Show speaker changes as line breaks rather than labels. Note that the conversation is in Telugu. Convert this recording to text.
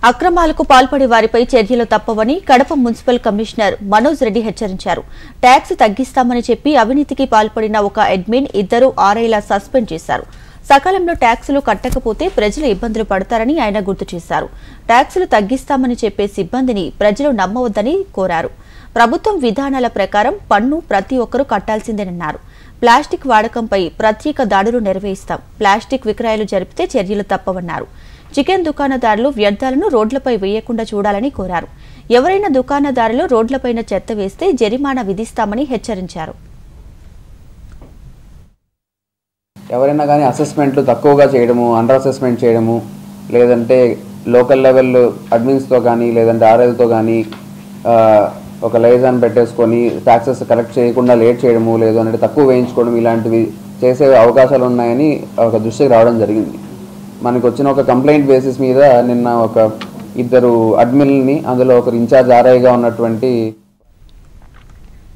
అక్రమాలకు పాల్పడే వారిపై చర్యలు తప్పవని కడప మున్సిపల్ కమిషనర్ మనోజ్ రెడ్డి హెచ్చరించారు. ట్యాక్స్ తగ్గిస్తామని చెప్పి అవినీతికి పాల్పడిన ఒక అడ్మిన్, ఇద్దరు ఆర్ఐల సస్పెండ్ చేశారు. సకాలంలో ట్యాక్సులు కట్టకపోతే ప్రజలు ఇబ్బందులు పడతారని ఆయన గుర్తు చేశారు. ట్యాక్సులు తగ్గిస్తామని చెప్పే సిబ్బందిని ప్రజలు నమ్మవద్దని కోరారు. ప్రభుత్వం విధానాల ప్రకారం పన్ను ప్రతి ఒక్కరూ కట్టాల్సిందేనన్నారు. ప్లాస్టిక్ వాడకంపై ప్రత్యేక దాడులు నిర్వహిస్తాం. ప్లాస్టిక్ విక్రయాలు జరిపితే చర్యలు తప్పవన్నారు. చికెన్ దుకాణదారులు వ్యర్థాలను రోడ్లపై వేయకుండా చూడాలని కోరారు. ఎవరైనా దుకాణదారులు రోడ్లపైన చెత్త వేస్తే జరిమానా విధిస్తామని హెచ్చరించారు.
ఎవరైనా కానీ అసెస్మెంట్లు తక్కువగా చేయడము, అండర్ అసెస్మెంట్ చేయడము, లేదంటే లోకల్ లెవెల్ అడ్మిన్స్తో కానీ లేదంటే ఆర్ఐలతో కానీ ఒక లైజాన్ పెట్టేసుకొని ట్యాక్సెస్ కలెక్ట్ చేయకుండా లేట్ చేయడము, లేదంటే తక్కువ వేయించుకోవడం, ఇలాంటివి చేసే అవకాశాలు ఉన్నాయని ఒక దృష్టికి రావడం జరిగింది. మనకు వచ్చిన ఒక కంప్లైంట్ బేసిస్ మీద నిన్న ఒక ఇద్దరు అడ్మిన్ని, అందులో ఒకరు ఇన్ఛార్జ్ ఆర్ఐగా ఉన్నటువంటి